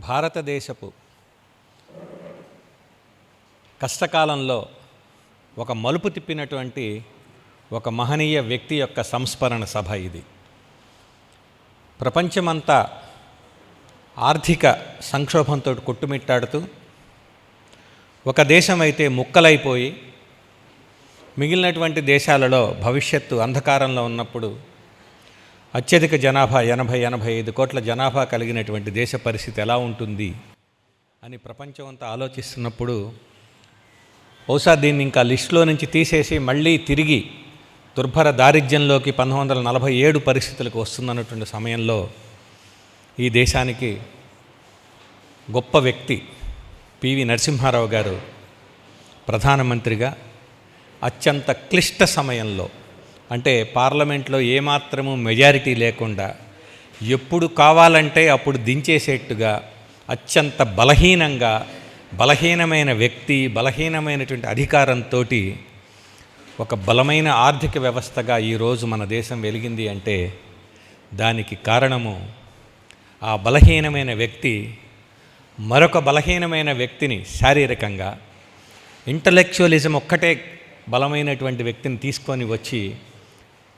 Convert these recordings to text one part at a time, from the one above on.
భారతదేశపు కష్టకాలంలో ఒక మలుపు తిప్పినటువంటి ఒక మహనీయ వ్యక్తి యొక్క సంస్మరణ సభ ఇది. ప్రపంచమంతా ఆర్థిక సంక్షోభంతో కొట్టుమిట్టాడుతూ ఒక దేశం అయితే ముక్కలైపోయి మిగిలినటువంటి దేశాలలో భవిష్యత్తు అంధకారంలో ఉన్నప్పుడు అత్యధిక జనాభా 80-85 కోట్ల జనాభా కలిగినటువంటి దేశ పరిస్థితి ఎలా ఉంటుంది అని ప్రపంచం అంతా ఆలోచిస్తున్నప్పుడు బహుశా దీన్ని ఇంకా లిస్టులో నుంచి తీసేసి మళ్ళీ తిరిగి దుర్భర దారిద్ర్యంలోకి 1947 పరిస్థితులకు వస్తుందన్నటువంటి సమయంలో ఈ దేశానికి గొప్ప వ్యక్తి పివి నరసింహారావు గారు ప్రధానమంత్రిగా అత్యంత క్లిష్ట సమయంలో, అంటే పార్లమెంట్లో ఏమాత్రము మెజారిటీ లేకుండా ఎప్పుడు కావాలంటే అప్పుడు దించేసేట్టుగా అత్యంత బలహీనమైన వ్యక్తి, బలహీనమైనటువంటి అధికారంతో ఒక బలమైన ఆర్థిక వ్యవస్థగా ఈరోజు మన దేశం వెలిగింది అంటే దానికి కారణము ఆ బలహీనమైన వ్యక్తి మరొక బలహీనమైన వ్యక్తిని శారీరకంగా, ఇంటలెక్చువలిజం ఒక్కటే బలమైనటువంటి వ్యక్తిని తీసుకొని వచ్చి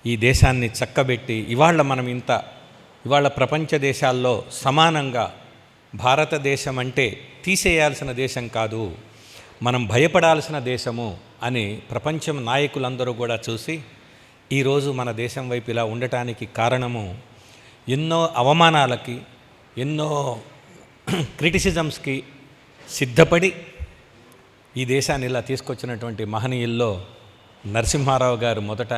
ఈ దేశాన్ని చక్కబెట్టి ఇవాళ ప్రపంచ దేశాల్లో సమానంగా భారతదేశం అంటే తీసేయాల్సిన దేశం కాదు, మనం భయపడాల్సిన దేశము అని ప్రపంచం నాయకులందరూ కూడా చూసి ఈరోజు మన దేశం వైపు ఇలా ఉండటానికి కారణము ఎన్నో అవమానాలకి, ఎన్నో క్రిటిసిజమ్స్కి సిద్ధపడి ఈ దేశాన్ని ఇలా తీసుకొచ్చినటువంటి మహనీయుల్లో నరసింహారావు గారు మొదట.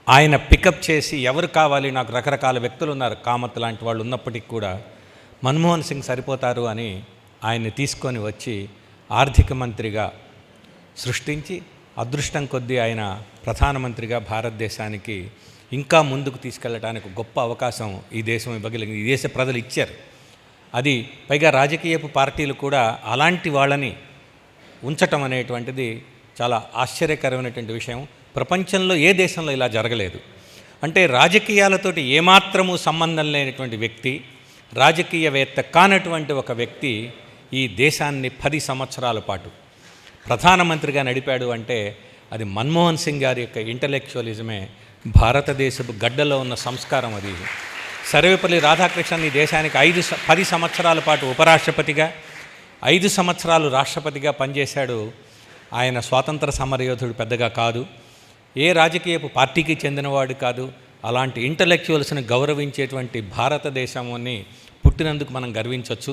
ఆయన పికప్ చేసి ఎవరు కావాలి, నాకు రకరకాల వ్యక్తులు ఉన్నారు, కామత్ లాంటి వాళ్ళు ఉన్నప్పటికీ కూడా మన్మోహన్ సింగ్ సరిపోతారు అని ఆయన్ని తీసుకొని వచ్చి ఆర్థిక మంత్రిగా సృష్టించి అదృష్టం కొద్దీ ఆయన ప్రధానమంత్రిగా భారతదేశానికి ఇంకా ముందుకు తీసుకెళ్ళడానికి గొప్ప అవకాశం ఈ దేశం ఇవ్వగలిగింది, ఈ దేశ ప్రజలు ఇచ్చారు. అది పైగా రాజకీయపు పార్టీలు కూడా అలాంటి వాళ్ళని ఉంచటం అనేటువంటిది చాలా ఆశ్చర్యకరమైనటువంటి విషయం. ప్రపంచంలో ఏ దేశంలో ఇలా జరగలేదు. అంటే రాజకీయాలతోటి ఏమాత్రము సంబంధం లేనటువంటి వ్యక్తి, రాజకీయవేత్త కానటువంటి ఒక వ్యక్తి ఈ దేశాన్ని 10 సంవత్సరాల పాటు ప్రధానమంత్రిగా నడిపాడు అంటే అది మన్మోహన్ సింగ్ గారి యొక్క ఇంటలెక్చువలిజమే, భారతదేశపు గడ్డలో ఉన్న సంస్కారం అది. సర్వేపల్లి రాధాకృష్ణన్ ఈ దేశానికి 10 సంవత్సరాల పాటు ఉపరాష్ట్రపతిగా, 5 సంవత్సరాలు రాష్ట్రపతిగా పనిచేశాడు. ఆయన స్వాతంత్ర సమరయోధుడు పెద్దగా కాదు, ఏ రాజకీయపు పార్టీకి చెందినవాడు కాదు. అలాంటి ఇంటలెక్చువల్స్ని గౌరవించేటువంటి భారతదేశాన్ని పుట్టినందుకు మనం గర్వించవచ్చు.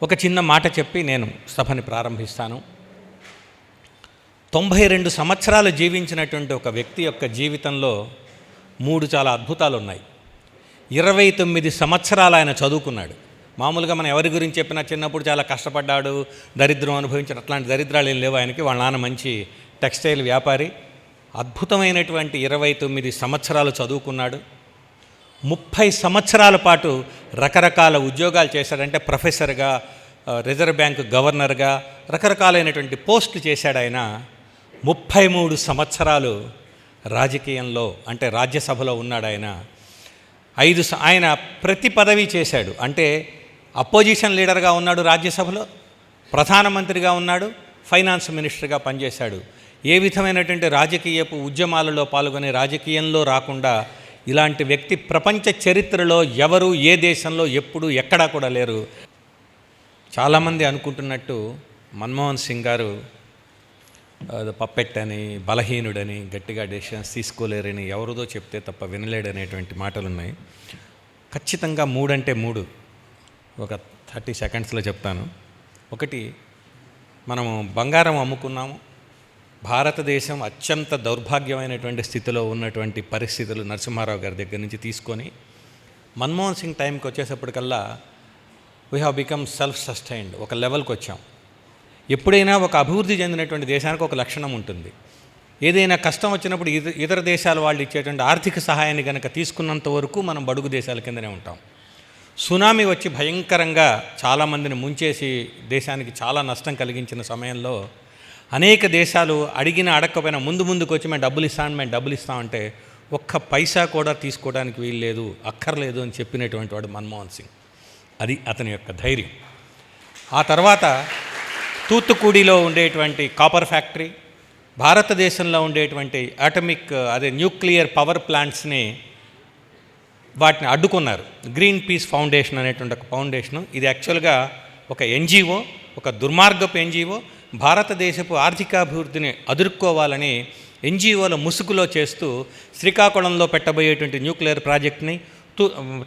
ఒక చిన్న మాట చెప్పి నేను సభని ప్రారంభిస్తాను. 92 సంవత్సరాలు జీవించినటువంటి ఒక వ్యక్తి యొక్క జీవితంలో 3 చాలా అద్భుతాలు ఉన్నాయి. 29 సంవత్సరాలు ఆయన చదువుకున్నాడు. మామూలుగా మనం ఎవరి గురించి చెప్పినా చిన్నప్పుడు చాలా కష్టపడ్డాడు, దరిద్రం అనుభవించిన అట్లాంటి దరిద్రాలు ఏం లేవు ఆయనకి. వాళ్ళ నాన్న మంచి టెక్స్టైల్ వ్యాపారి. అద్భుతమైనటువంటి 29 సంవత్సరాలు చదువుకున్నాడు. 30 సంవత్సరాల పాటు రకరకాల ఉద్యోగాలు చేశాడంటే ప్రొఫెసర్గా, రిజర్వ్ బ్యాంక్ గవర్నర్గా రకరకాలైనటువంటి పోస్టులు చేశాడు ఆయన. 33 సంవత్సరాలు రాజకీయంలో అంటే రాజ్యసభలో ఉన్నాడు ఆయన. ఆయన ప్రతి పదవి చేశాడు. అంటే అపోజిషన్ లీడర్గా ఉన్నాడు రాజ్యసభలో, ప్రధానమంత్రిగా ఉన్నాడు, ఫైనాన్స్ మినిస్టర్గా పనిచేశాడు. ఏ విధమైనటువంటి రాజకీయపు ఉద్యమాలలో పాల్గొనే, రాజకీయంలో రాకుండా ఇలాంటి వ్యక్తి ప్రపంచ చరిత్రలో ఎవరు ఏ దేశంలో ఎప్పుడు ఎక్కడా కూడా లేరు. చాలామంది అనుకుంటున్నట్టు మన్మోహన్ సింగ్ గారు పప్పెట్ అని, బలహీనుడని, గట్టిగా డెసిషన్స్ తీసుకోలేరని, ఎవరిదో చెప్తే తప్ప వినలేడనేటువంటి మాటలు ఉన్నాయి. ఖచ్చితంగా 3 అంటే 3 ఒక 30 సెకండ్స్లో చెప్తాను. ఒకటి, మనము బంగారం అమ్ముకున్నాము. భారతదేశం అత్యంత దౌర్భాగ్యమైనటువంటి స్థితిలో ఉన్నటువంటి పరిస్థితులు నరసింహారావు గారి దగ్గర నుంచి తీసుకొని మన్మోహన్ సింగ్ టైంకి వచ్చేసప్పటికల్లా we have become self sustained, ఒక లెవెల్కి వచ్చాం. ఎప్పుడైనా ఒక అభివృద్ధి చెందినటువంటి దేశానికి ఒక లక్షణం ఉంటుంది. ఏదైనా కష్టం వచ్చినప్పుడు ఇతర దేశాల వాళ్ళు ఇచ్చేటువంటి ఆర్థిక సహాయాన్ని కనుక తీసుకున్నంత వరకు మనం బడుగు దేశాల కిందనే ఉంటాం. సునామీ వచ్చి భయంకరంగా చాలామందిని ముంచేసి దేశానికి చాలా నష్టం కలిగించిన సమయంలో అనేక దేశాలు అడగకపోయినా ముందుకు వచ్చి మేము డబ్బులు ఇస్తామంటే ఒక్క పైసా కూడా తీసుకోవడానికి వీల్లేదు, అక్కర్లేదు అని చెప్పినటువంటి వాడు మన్మోహన్ సింగ్. అది అతని యొక్క ధైర్యం. ఆ తర్వాత తూత్తుకుడిలో ఉండేటువంటి కాపర్ ఫ్యాక్టరీ, భారతదేశంలో ఉండేటువంటి న్యూక్లియర్ పవర్ ప్లాంట్స్ని వాటిని అడ్డుకున్నారు. గ్రీన్ పీస్ ఫౌండేషన్ అనేటువంటి ఒక ఫౌండేషను, ఇది యాక్చువల్గా ఒక ఎన్జిఓ, ఒక దుర్మార్గపు ఎన్జిఓ, భారతదేశపు ఆర్థికాభివృద్ధిని అదుర్కోవాలని ఎన్జిఓల ముసుగులో చేస్తూ శ్రీకాకుళంలో పెట్టబోయేటువంటి న్యూక్లియర్ ప్రాజెక్ట్ని,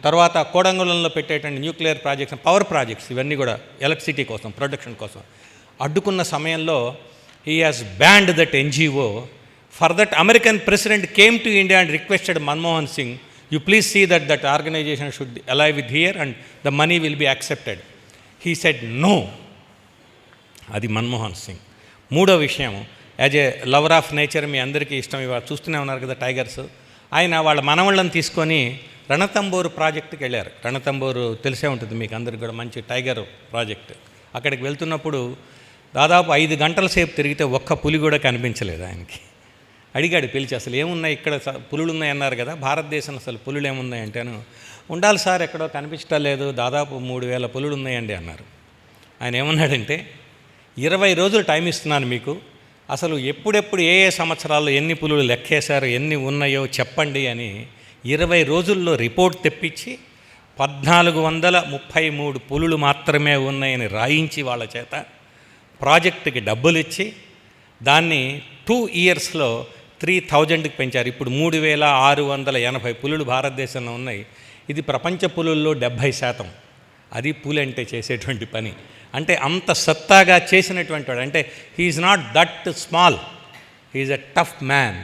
తర్వాత కోడంగుళంలో పెట్టేటువంటి న్యూక్లియర్ ప్రాజెక్ట్స్, పవర్ ప్రాజెక్ట్స్, ఇవన్నీ కూడా ఎలక్ట్రిసిటీ కోసం, ప్రొడక్షన్ కోసం అడ్డుకున్న సమయంలో he has banned that NGO. For that American president came to India and requested Manmohan Singh, you please see that organisation should alive with here and the money will be accepted. He said no. అది మన్మోహన్ సింగ్. మూడో విషయం, as a lover of nature, మీ అందరికీ ఇష్టం, ఇవాళ చూస్తూనే ఉన్నారు కదా టైగర్స్, ఆయన వాళ్ళ మనవళ్ళని తీసుకొని రణతంబోరు ప్రాజెక్టుకి వెళ్ళారు. రణతంబోరు తెలిసే ఉంటుంది మీకు అందరికి కూడా, మంచి టైగర్ ప్రాజెక్ట్. అక్కడికి వెళ్తున్నప్పుడు దాదాపు 5 గంటల సేపు తిరిగితే ఒక్క పులి కూడా కనిపించలేదు ఆయనకి. అడిగాడు పిలిచి, అసలు ఏమున్నాయి ఇక్కడ, పులులు ఉన్నాయి అన్నారు కదా, భారతదేశంలో అసలు పులులు ఏమున్నాయి అంటేను, ఉండాలి సార్ ఎక్కడో కనిపించడం లేదు, దాదాపు 3000 పులులు ఉన్నాయండి అన్నారు. ఆయన ఏమన్నాడంటే, 20 రోజులు టైం ఇస్తున్నాను మీకు, అసలు ఎప్పుడెప్పుడు ఏ సంవత్సరాల్లో ఎన్ని పులులు లెక్కేశారు, ఎన్ని ఉన్నాయో చెప్పండి అని 20 రోజుల్లో రిపోర్ట్ తెప్పించి 1433 పులులు మాత్రమే ఉన్నాయని రాయించి వాళ్ళ చేత ప్రాజెక్టుకి డబ్బులు ఇచ్చి దాన్ని 2 ఇయర్స్లో 3000కి పెంచారు. ఇప్పుడు 3680 పులులు భారతదేశంలో ఉన్నాయి. ఇది ప్రపంచ పులుల్లో 70%. అది పులి అంటే చేసేటువంటి పని. అంటే అంత సత్తాగా చేసినటువంటి వాడు. అంటే he's not that small, he's a tough man.